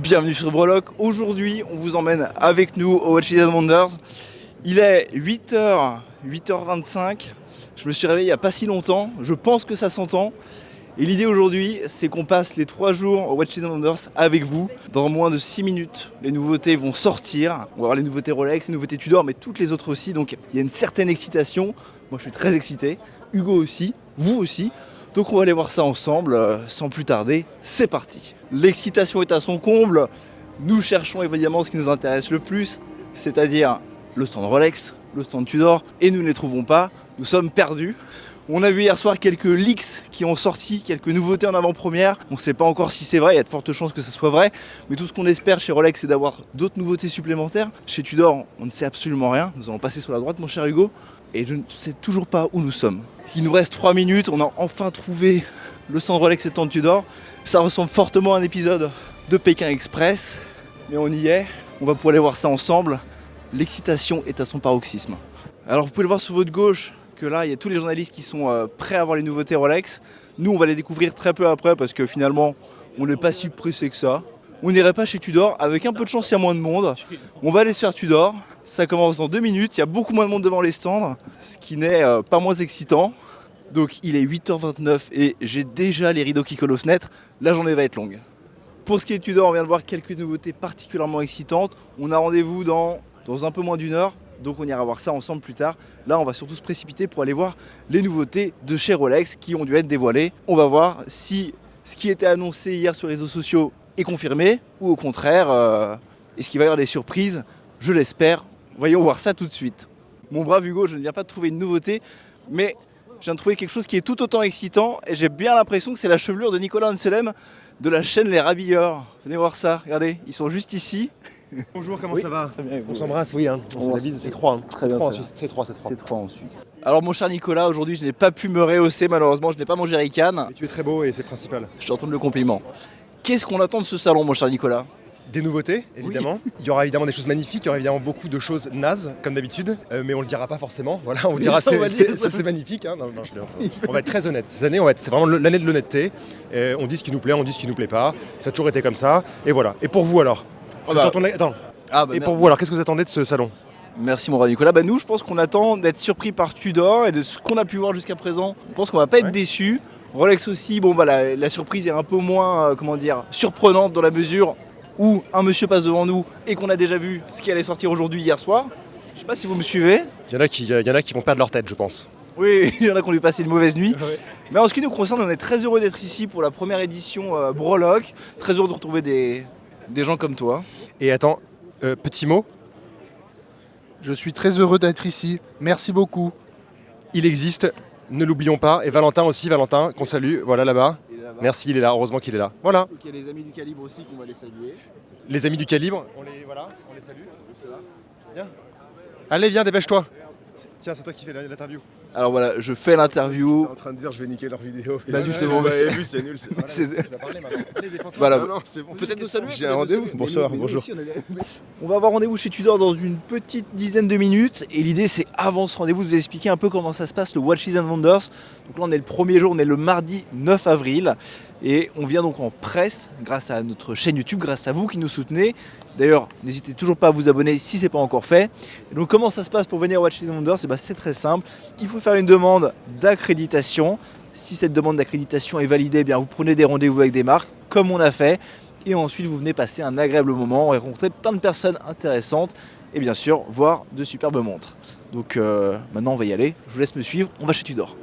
Bienvenue sur Breloque. Aujourd'hui, on vous emmène avec nous au Watches and Wonders. Il est 8h25. Je me suis réveillé il n'y a pas si longtemps. Je pense que ça s'entend. Et l'idée aujourd'hui, c'est qu'on passe les 3 jours au Watches and Wonders avec vous. Dans moins de 6 minutes, les nouveautés vont sortir. On va voir les nouveautés Rolex, les nouveautés Tudor, mais toutes les autres aussi. Donc il y a une certaine excitation. Moi, je suis très excité. Hugo aussi. Vous aussi. Donc on va aller voir ça ensemble, sans plus tarder, c'est parti. L'excitation est à son comble, nous cherchons évidemment ce qui nous intéresse le plus, c'est-à-dire le stand Rolex, le stand Tudor, et nous ne les trouvons pas, nous sommes perdus. On a vu hier soir quelques leaks qui ont sorti, quelques nouveautés en avant-première, on ne sait pas encore si c'est vrai, il y a de fortes chances que ce soit vrai, mais tout ce qu'on espère chez Rolex c'est d'avoir d'autres nouveautés supplémentaires. Chez Tudor, on ne sait absolument rien, nous allons passer sur la droite mon cher Hugo, et je ne sais toujours pas où nous sommes. Il nous reste 3 minutes, on a enfin trouvé le stand Rolex et le stand Tudor. Ça ressemble fortement à un épisode de Pékin Express, mais on y est, on va pouvoir aller voir ça ensemble. L'excitation est à son paroxysme. Alors vous pouvez le voir sur votre gauche, que là il y a tous les journalistes qui sont prêts à voir les nouveautés Rolex. Nous on va les découvrir très peu après parce que finalement on n'est pas si pressé que ça. On n'irait pas chez Tudor, avec un peu de chance il y a moins de monde. On va aller se faire Tudor, ça commence dans 2 minutes, il y a beaucoup moins de monde devant les stands, ce qui n'est pas moins excitant. Donc il est 8h29 et j'ai déjà les rideaux qui collent aux fenêtres, la journée va être longue. Pour ce qui est de Tudor, on vient de voir quelques nouveautés particulièrement excitantes. On a rendez-vous dans un peu moins d'1 heure, donc on ira voir ça ensemble plus tard. Là on va surtout se précipiter pour aller voir les nouveautés de chez Rolex qui ont dû être dévoilées. On va voir si ce qui était annoncé hier sur les réseaux sociaux est confirmé ou au contraire, est-ce qu'il va y avoir des surprises? Je l'espère. Voyons voir ça tout de suite. Mon brave Hugo, je ne viens pas de trouver une nouveauté, mais je viens de trouver quelque chose qui est tout autant excitant et j'ai bien l'impression que c'est la chevelure de Nicolas Anselem de la chaîne Les Rabilleurs. Venez voir ça, regardez, ils sont juste ici. Bonjour, comment Oui, ça va? très bien, On s'embrasse, oui, hein. On se fait la bise, c'est 3. Hein. Très bien, 3 en très Suisse. C'est 3, c'est 3. C'est 3 en Suisse. Alors mon cher Nicolas, aujourd'hui je n'ai pas pu me rehausser malheureusement, je n'ai pas mon jerrycan. Mais tu es très beau et c'est principal. Je suis en train de le compliment. Qu'est-ce qu'on attend de ce salon mon cher Nicolas? Des nouveautés, évidemment. Oui. Il y aura évidemment des choses magnifiques, il y aura évidemment beaucoup de choses nazes, comme d'habitude, mais on le dira pas forcément. Voilà, on vous dira c'est magnifique. Hein. Non, on va être très honnête. Cette année, c'est vraiment l'année de l'honnêteté. On dit ce qui nous plaît, on dit ce qui nous plaît pas. Ça a toujours été comme ça. Et voilà. Et pour vous alors? Pour vous alors, qu'est-ce que vous attendez de ce salon? Merci mon brave Nicolas. Nous je pense qu'on attend d'être surpris par Tudor et de ce qu'on a pu voir jusqu'à présent. Je pense qu'on va pas être déçus. Rolex aussi, la surprise est un peu moins surprenante dans la mesure où un monsieur passe devant nous et qu'on a déjà vu ce qui allait sortir aujourd'hui hier soir. Je sais pas si vous me suivez. Il y en a qui vont perdre leur tête, je pense. Oui, il y en a qui ont dû passer une mauvaise nuit. Ouais. Mais en ce qui nous concerne, on est très heureux d'être ici pour la première édition Breloque. Très heureux de retrouver des gens comme toi. Et attends, petit mot. Je suis très heureux d'être ici. Merci beaucoup. Il existe, ne l'oublions pas. Et Valentin aussi, qu'on salue, voilà là-bas. Merci, il est là, heureusement qu'il est là. Voilà. Donc il y a les amis du calibre aussi qu'on va les saluer. Les amis du calibre, on les salue. Viens. Allez, viens, dépêche-toi. Tiens, c'est toi qui fais l'interview. Alors voilà, je fais l'interview. T'es en train de dire je vais niquer leur vidéo. Justement, vous avez vu, c'est nul. Je vais parler maintenant. Voilà. Non, c'est bon. Peut-être nous saluer. J'ai un rendez-vous. Bonsoir, bonjour. On va avoir rendez-vous chez Tudor dans une petite dizaine de minutes. Et l'idée, c'est avant ce rendez-vous de vous expliquer un peu comment ça se passe le Watches and Wonders. Donc là, on est le premier jour, on est le mardi 9 avril. Et on vient donc en presse grâce à notre chaîne YouTube, grâce à vous qui nous soutenez. D'ailleurs, n'hésitez toujours pas à vous abonner si ce n'est pas encore fait. Et donc comment ça se passe pour venir au Watches and Wonders? C'est très simple. Il faut faire une demande d'accréditation. Si cette demande d'accréditation est validée, eh bien, vous prenez des rendez-vous avec des marques, comme on a fait. Et ensuite, vous venez passer un agréable moment, rencontrer plein de personnes intéressantes et bien sûr, voir de superbes montres. Donc maintenant, on va y aller. Je vous laisse me suivre. On va chez Tudor.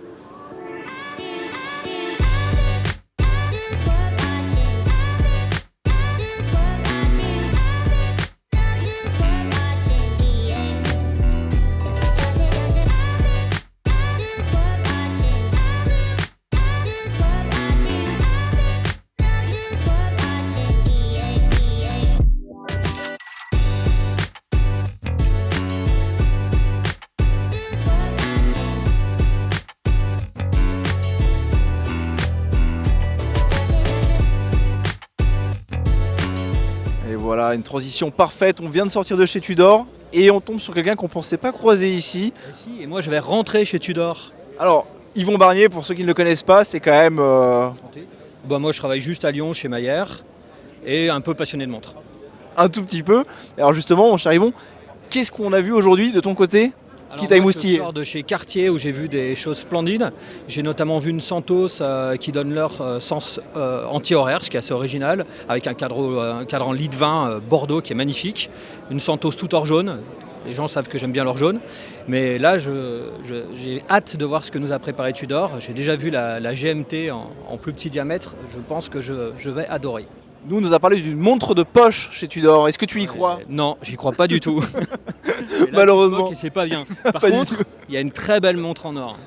Voilà, une transition parfaite. On vient de sortir de chez Tudor et on tombe sur quelqu'un qu'on ne pensait pas croiser ici. Et moi, je vais rentrer chez Tudor. Alors, Yvon Barnier, pour ceux qui ne le connaissent pas, c'est quand même... Moi, je travaille juste à Lyon, chez Maillère. et un peu passionné de montres. Un tout petit peu. Alors justement, mon cher Yvon, qu'est-ce qu'on a vu aujourd'hui de ton côté qui t'a émoustillé? Je sors de chez Cartier où j'ai vu des choses splendides. J'ai notamment vu une Santos qui donne l'heure sens anti-horaire, ce qui est assez original, avec un cadran lit de vin Bordeaux qui est magnifique. Une Santos tout or jaune. Les gens savent que j'aime bien l'or jaune. Mais là, j'ai hâte de voir ce que nous a préparé Tudor. J'ai déjà vu la GMT en plus petit diamètre. Je pense que je vais adorer. Nous, on nous a parlé d'une montre de poche chez Tudor. Est-ce que tu y crois? Non, j'y crois pas du tout. Malheureusement. C'est pas bien. Par Pas du contre, tout. il y a une très belle montre en or.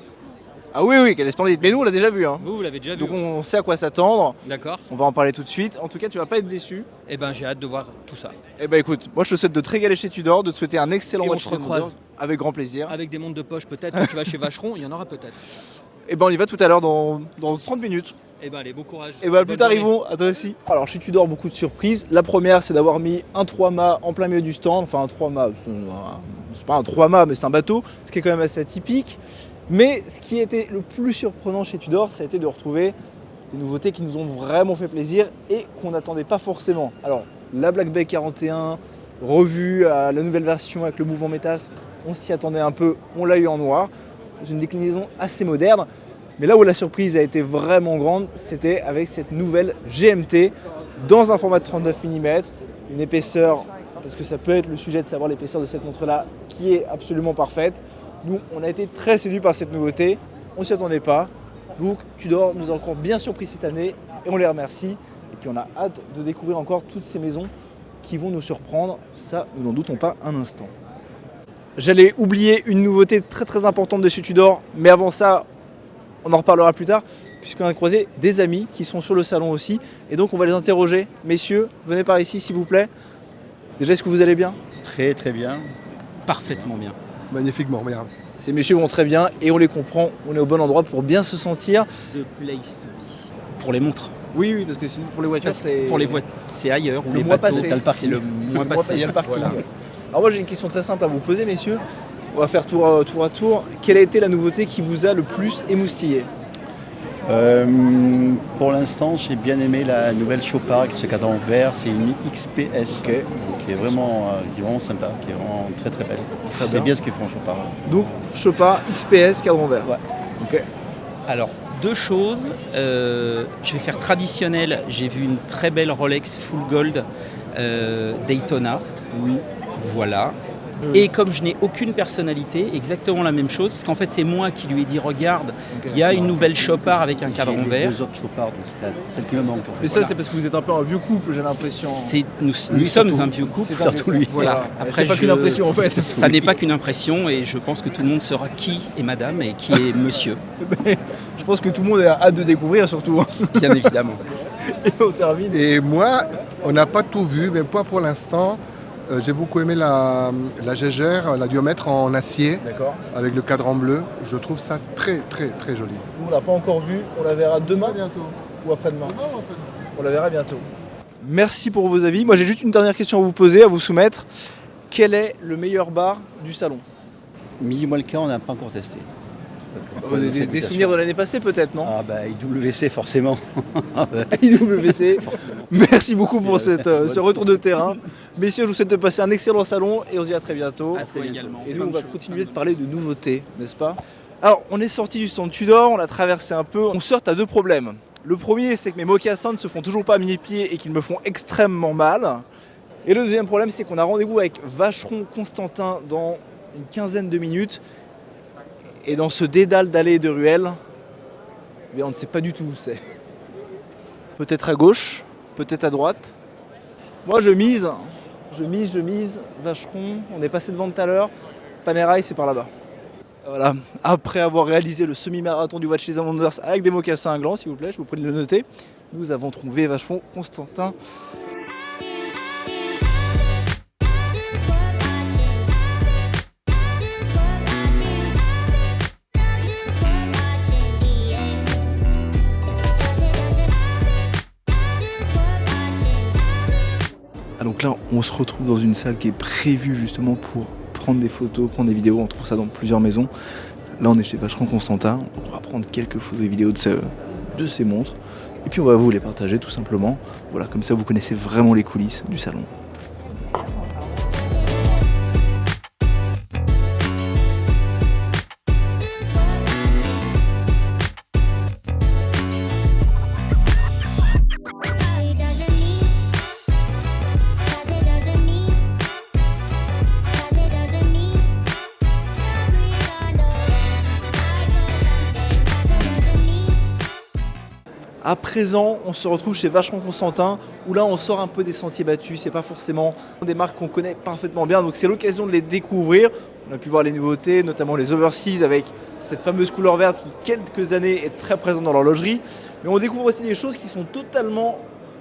Ah oui, qu'elle est splendide. Mais nous, on l'a déjà vu. Hein. Vous l'avez déjà vu. Donc on sait à quoi s'attendre. D'accord. On va en parler tout de suite. En tout cas, tu vas pas être déçu. Eh ben, j'ai hâte de voir tout ça. Eh ben écoute, moi je te souhaite de te régaler chez Tudor, de te souhaiter un excellent Et on Watch se Season recroise. Wonders. Avec grand plaisir. Avec des montres de poche, peut-être. Quand tu vas chez Vacheron, il y en aura peut-être. Et ben on y va tout à l'heure dans 30 minutes. Eh ben, allez, bon courage. Et ben plus Bonne tard, journée. Yvon, à toi aussi. Alors chez Tudor, beaucoup de surprises. La première, c'est d'avoir mis un 3-mâts en plein milieu du stand. Enfin un 3-mâts, c'est pas un 3-mâts, mais c'est un bateau, ce qui est quand même assez atypique. Mais ce qui était le plus surprenant chez Tudor, ça a été de retrouver des nouveautés qui nous ont vraiment fait plaisir et qu'on n'attendait pas forcément. Alors la Black Bay 41, revue à la nouvelle version avec le mouvement Métas, on s'y attendait un peu, on l'a eu en noir. C'est une déclinaison assez moderne. Mais là où la surprise a été vraiment grande, c'était avec cette nouvelle GMT dans un format de 39 mm, une épaisseur, parce que ça peut être le sujet de savoir l'épaisseur de cette montre-là, qui est absolument parfaite. Nous, on a été très séduits par cette nouveauté, on ne s'y attendait pas. Donc Tudor nous a encore bien surpris cette année et on les remercie. Et puis on a hâte de découvrir encore toutes ces maisons qui vont nous surprendre, ça nous n'en doutons pas un instant. J'allais oublier une nouveauté très très importante de chez Tudor, mais avant ça, on en reparlera plus tard, puisqu'on a croisé des amis qui sont sur le salon aussi, et donc on va les interroger. Messieurs, venez par ici s'il vous plaît. Déjà, est-ce que vous allez bien? Très très bien. Parfaitement bien. Magnifiquement, regarde. Ces messieurs vont très bien et on les comprend, on est au bon endroit pour bien se sentir. The place to be. Pour les montres. Oui, parce que sinon pour les voitures, c'est... Pour les voitures, c'est ailleurs. Ou Le les mois bateaux, passé. T'as le parking. c'est le mois passé. Il y a le parking. Voilà. Alors moi j'ai une question très simple à vous poser, messieurs. On va faire tour à tour. Quelle a été la nouveauté qui vous a le plus émoustillé? Pour l'instant, j'ai bien aimé la nouvelle Chopard avec ce cadran vert. C'est une XPS, Ok. qui est vraiment sympa, qui est vraiment très très belle. Très C'est bien. bien ce qu'ils font Chopard. Donc Chopard XPS cadran vert. Ouais. Ok. Alors, deux choses. Je vais faire traditionnel. J'ai vu une très belle Rolex Full Gold Daytona. Oui. Voilà. Et comme je n'ai aucune personnalité, exactement la même chose, parce qu'en fait c'est moi qui lui ai dit regarde, il y a une nouvelle Chopard avec un cadran J'ai vu vert. deux autres Chopard, donc c'est celle qui me manque en fait. Mais ça c'est parce que vous êtes un peu un vieux couple, j'ai l'impression. Nous Lui, sommes surtout. un vieux couple. C'est ça, surtout lui. Voilà. C'est pas qu'une impression en fait. Ça n'est pas qu'une impression et je pense que tout le monde saura qui est madame et qui est monsieur, Je pense que tout le monde a hâte de découvrir surtout. bien évidemment. Et on termine. Et moi, on n'a pas tout vu, mais pas pour l'instant. J'ai beaucoup aimé la Gégère, la diomètre en acier D'accord. avec le cadran bleu. Je trouve ça très très très joli. Nous on l'a pas encore vu, on la verra demain bientôt. ou après-demain. On la verra bientôt. Merci pour vos avis. Moi j'ai juste une dernière question à vous poser, à vous soumettre. Quel est le meilleur bar du salon? Midi Molka, on n'a pas encore testé. Donc, Des souvenirs de l'année passée peut-être, non? Ah bah IWC forcément. IWC. Merci beaucoup pour ce retour de terrain. Messieurs, je vous souhaite de passer un excellent salon et on se dit à très bientôt. À toi également. Et nous, on va continuer de parler de nouveautés, n'est-ce pas? Alors, on est sorti du stand Tudor, on a traversé un peu. On se heurte à deux problèmes. Le premier, c'est que mes mocassins ne se font toujours pas à mes-pieds et qu'ils me font extrêmement mal. Et le deuxième problème, c'est qu'on a rendez-vous avec Vacheron Constantin dans une quinzaine de minutes. Et dans ce dédale d'allées et de ruelles, eh bien, on ne sait pas du tout où c'est. Peut-être à gauche, peut-être à droite. Moi, je mise. Vacheron, on est passé devant tout à l'heure. Panerai, c'est par là-bas. Voilà. Après avoir réalisé le semi-marathon du Watch Season Wonders avec des mocassins glans, s'il vous plaît, je vous prie de le noter, nous avons trouvé Vacheron Constantin. Ah, donc là, on se retrouve dans une salle qui est prévue justement pour prendre des photos, prendre des vidéos. On trouve ça dans plusieurs maisons. Là, on est chez Vacheron Constantin. On va prendre quelques photos et vidéos de ces montres. Et puis on va vous les partager tout simplement. Voilà, comme ça vous connaissez vraiment les coulisses du salon. À présent, on se retrouve chez Vacheron Constantin, où là on sort un peu des sentiers battus, c'est pas forcément des marques qu'on connaît parfaitement bien, donc c'est l'occasion de les découvrir. On a pu voir les nouveautés, notamment les Overseas avec cette fameuse couleur verte qui, quelques années, est très présente dans l'horlogerie. Mais on découvre aussi des choses qui sont totalement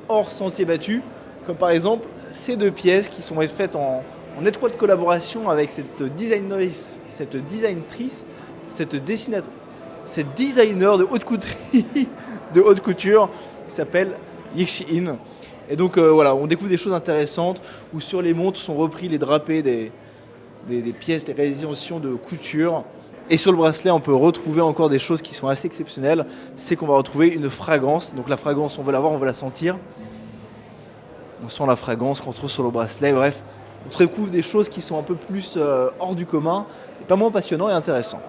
hors sentiers battus, comme par exemple ces deux pièces qui sont faites en étroite collaboration avec cette designeresse, cette designatrice, cette designer de haute couture qui s'appelle Yixin. Et donc voilà, on découvre des choses intéressantes où sur les montres sont repris les drapés des pièces, des réalisations de couture. Et sur le bracelet, on peut retrouver encore des choses qui sont assez exceptionnelles. C'est qu'on va retrouver une fragrance. Donc la fragrance, on veut la voir, on veut la sentir. On sent la fragrance qu'on retrouve sur le bracelet. Bref, on découvre des choses qui sont un peu plus hors du commun, et pas moins passionnant et intéressant.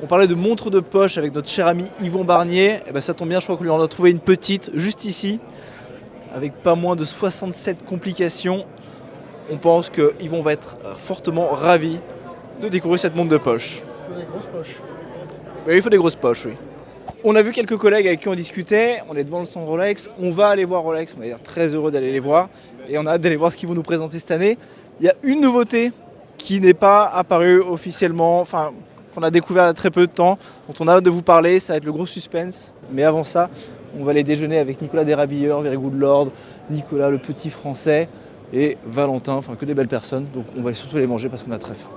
On parlait de montres de poche avec notre cher ami Yvon Barnier. Et ben ça tombe bien, je crois qu'on lui en a trouvé une petite juste ici, avec pas moins de 67 complications. On pense que Yvon va être fortement ravi de découvrir cette montre de poche. Il faut des grosses poches. Oui, il faut des grosses poches, oui. On a vu quelques collègues avec qui on discutait, on est devant le stand Rolex, on va aller voir Rolex, on va être très heureux d'aller les voir, et on a hâte d'aller voir ce qu'ils vont nous présenter cette année. Il y a une nouveauté qui n'est pas apparue officiellement, enfin qu'on a découvert il y a très peu de temps, dont on a hâte de vous parler, ça va être le gros suspense. Mais avant ça, on va aller déjeuner avec Nicolas Desrabilleurs, Very Good Lord, Nicolas le petit français et Valentin, enfin que des belles personnes. Donc on va surtout les manger parce qu'on a très faim.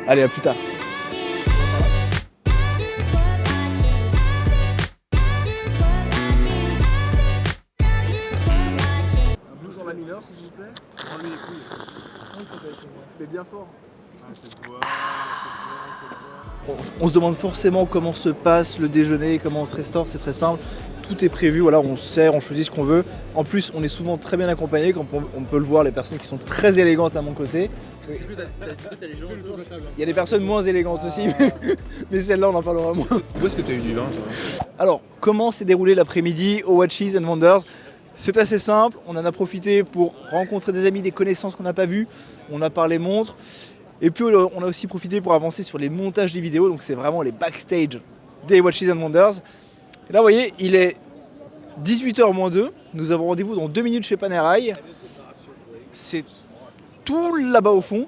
Allez, à plus tard. Bonjour la mineure, s'il vous plaît. Enlevez les couilles. Mais bien fort. On se demande forcément comment se passe le déjeuner, comment on se restaure, c'est très simple. Tout est prévu, voilà, on sert, on choisit ce qu'on veut. En plus, on est souvent très bien accompagné, comme on peut le voir, les personnes qui sont très élégantes à mon côté. Il y a des personnes moins élégantes aussi, mais celle-là, on en parlera moins. Où est-ce que tu as eu du vin, toi ? Alors, comment s'est déroulé l'après-midi au Watches and Wonders ? C'est assez simple, on en a profité pour rencontrer des amis, des connaissances qu'on n'a pas vues. On a parlé montres. Et puis on a aussi profité pour avancer sur les montages des vidéos, donc c'est vraiment les backstage des Watches and Wonders. Et là vous voyez, il est 18h-2, nous avons rendez-vous dans 2 minutes chez Panerai. C'est tout là-bas au fond,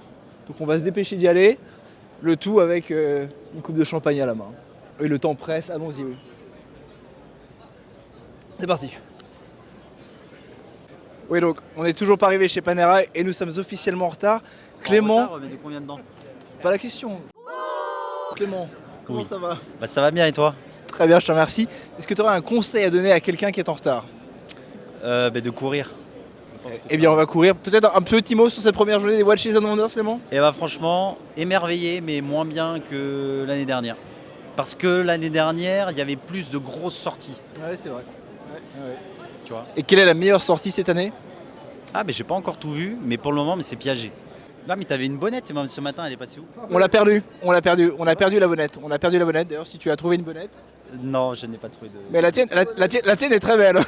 donc on va se dépêcher d'y aller, le tout avec une coupe de champagne à la main. Et le temps presse, allons-y, oui. C'est parti. Oui, donc on n'est toujours pas arrivé chez Panerai et nous sommes officiellement en retard. Clément, En retard, mais de combien de temps ? pas la question. Clément, comment ça va ? Bah ça va bien et toi ? Très bien, je te remercie. Est-ce que tu aurais un conseil à donner à quelqu'un qui est en retard ? De courir. Eh bien, on va courir. Peut-être un petit mot sur cette première journée des Watches and Wonders, Clément ? Et bah franchement, émerveillé mais moins bien que l'année dernière. Parce que l'année dernière, il y avait plus de grosses sorties, Ouais, c'est vrai. tu vois. Et quelle est la meilleure sortie cette année ? Ah mais j'ai pas encore tout vu, mais pour le moment, mais c'est Piaget. Ah mais t'avais une bonnette ce matin, elle est passée où ? On l'a perdu, on a perdu la bonnette. On a perdu la bonnette, d'ailleurs, si tu as trouvé une bonnette. Non, je n'ai pas trouvé de... Mais la tienne est très belle.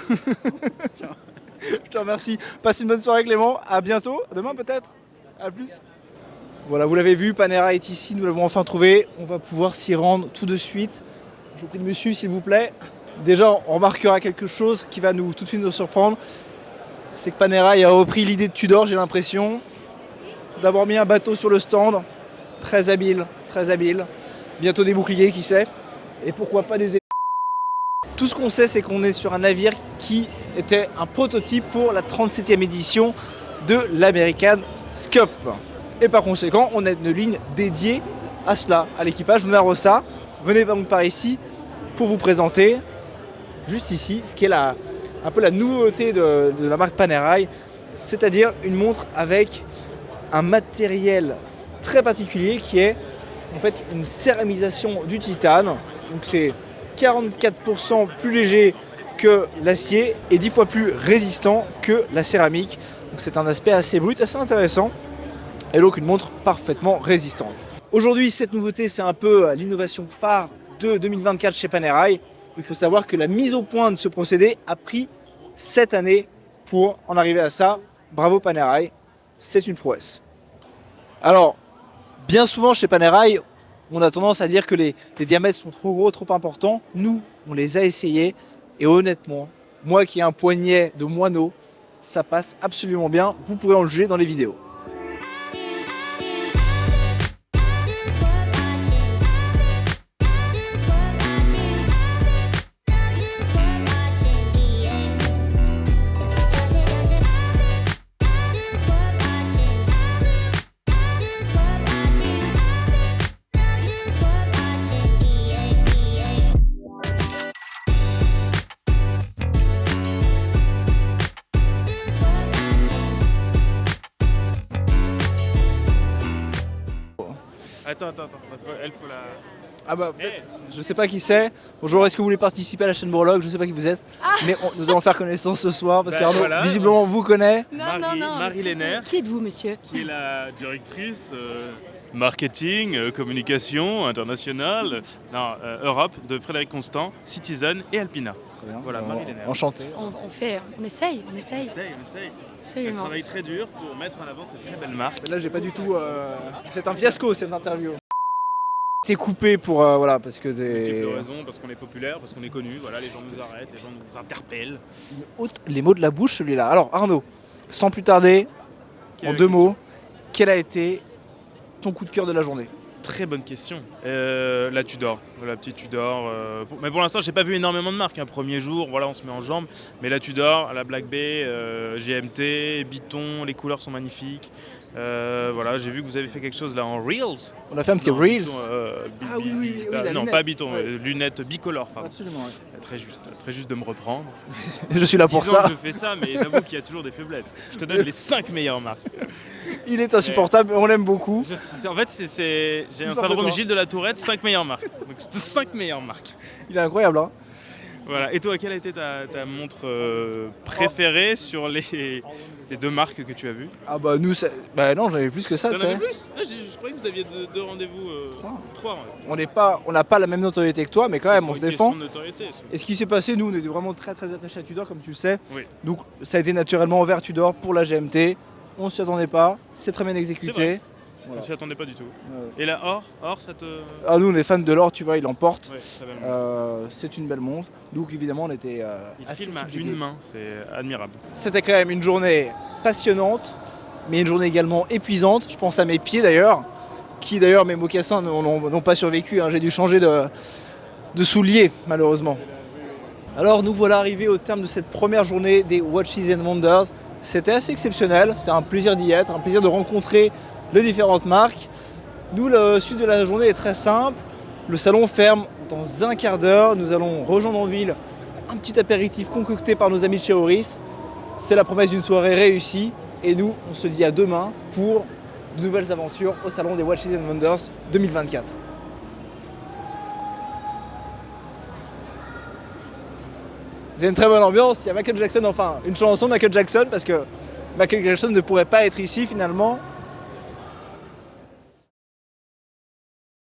Je te remercie. Passe une bonne soirée, Clément. À bientôt. À demain, peut-être. À plus. Voilà, vous l'avez vu, Panerai est ici. Nous l'avons enfin trouvé. On va pouvoir s'y rendre tout de suite. Je vous prie de me suivre, s'il vous plaît. Déjà, on remarquera quelque chose qui va tout de suite nous surprendre. C'est que Panerai a repris l'idée de Tudor, j'ai l'impression, d'avoir mis un bateau sur le stand. Très habile, très habile. Bientôt des boucliers, qui sait. Et pourquoi pas des... Tout ce qu'on sait, c'est qu'on est sur un navire qui était un prototype pour la 37e édition de l'American Scup. Et par conséquent, on a une ligne dédiée à cela, à l'équipage. Lunarossa, venez donc par ici pour vous présenter, juste ici, ce qui est un peu la nouveauté de la marque Panerai, c'est-à-dire une montre avec un matériel très particulier qui est en fait une céramisation du titane. Donc c'est 44% plus léger que l'acier est 10 fois plus résistant que la céramique. Donc c'est un aspect assez brut, assez intéressant. Et donc une montre parfaitement résistante. Aujourd'hui, cette nouveauté, c'est un peu l'innovation phare de 2024 chez Panerai. Il faut savoir que la mise au point de ce procédé a pris 7 années pour en arriver à ça. Bravo Panerai, c'est une prouesse. Alors, bien souvent chez Panerai, on a tendance à dire que les diamètres sont trop gros, trop importants. Nous, on les a essayés et honnêtement, moi qui ai un poignet de moineau, ça passe absolument bien. Vous pourrez en juger dans les vidéos. Attends, elle faut la... Ah bah, je sais pas qui c'est. Bonjour, est-ce que vous voulez participer à la chaîne Bourlog? Je sais pas qui vous êtes. Mais nous allons faire connaissance ce soir parce qu'Arnaud, voilà, visiblement, vous connaît. Marie Lénaire, Qui êtes-vous, monsieur? qui est la directrice marketing, communication internationale, Europe de Frédéric Constant, Citizen et Alpina. Voilà, Marie Lénaire. Enchanté. On essaye. On essaye. Elle Absolument. travaille très dur pour mettre en avant cette très belle marque. Là, j'ai pas du tout. C'est un fiasco cette interview. T'es coupé pour voilà parce que Type des de raison, parce qu'on est populaire, parce qu'on est connu, voilà, les gens nous arrêtent, les gens nous interpellent. les mots de la bouche celui-là. Alors Arnaud, sans plus tarder, en 2 mots, quel a été ton coup de cœur de la journée? Très bonne question. La Tudor, la petite Tudor. Mais pour l'instant, j'ai pas vu énormément de marques. Premier jour, voilà, on se met en jambes. Mais la Tudor, la Black Bay, GMT, Biton, les couleurs sont magnifiques. Voilà, j'ai vu que vous avez fait quelque chose là en Reels. On a fait un petit Reels. Ah oui, la non, lunette. pas Biton, Ouais. lunettes bicolores, pardon. Absolument. Ouais. Très juste de me reprendre. Je suis là pour 10 ans ça. que je fais ça, mais j'avoue qu'il y a toujours des faiblesses. Je te donne les 5 meilleures marques. Il est insupportable, on l'aime beaucoup. En fait, j'ai un Plus fort que syndrome toi. Gilles de la Tourette, 5 meilleures marques. Donc, je te donne 5 meilleures marques. Il est incroyable, hein. Voilà. Et toi, quelle a été ta montre préférée sur les 2 marques que tu as vues? Ah bah nous, bah non, j'en avais plus que ça, T'en tu avais sais. plus? Je croyais que vous aviez 2 rendez-vous. 3. On n'a pas la même notoriété que toi, mais quand même, on se défend. De notoriété, Et ce qui s'est passé, nous, on est vraiment très attachés à Tudor, comme tu le sais. Oui. Donc ça a été naturellement vers Tudor pour la GMT. On s'y attendait pas, c'est très bien C'est exécuté. vrai. Voilà. On s'y attendait pas du tout. Ouais. Et la Or, ça te... Ah, nous, on est fans de l'or, tu vois, il emporte. Ouais, ça va le monde. C'est une belle montre. Donc évidemment, on était Il assez filme à subjugués. une main, c'est admirable. C'était quand même une journée passionnante, mais une journée également épuisante. Je pense à mes pieds d'ailleurs, qui d'ailleurs, mes mocassins n'ont pas survécu. Hein. J'ai dû changer de souliers, malheureusement. Alors nous voilà arrivés au terme de cette première journée des Watches and Wonders. C'était assez exceptionnel, c'était un plaisir d'y être, un plaisir de rencontrer les différentes marques. Nous, le suite de la journée est très simple. Le salon ferme dans un quart d'heure. Nous allons rejoindre en ville un petit apéritif concocté par nos amis de chez Oris. C'est la promesse d'une soirée réussie. Et nous, on se dit à demain pour de nouvelles aventures au salon des Watches and Wonders 2024. C'est une très bonne ambiance. Il y a Michael Jackson, enfin une chanson de Michael Jackson, parce que Michael Jackson ne pourrait pas être ici finalement.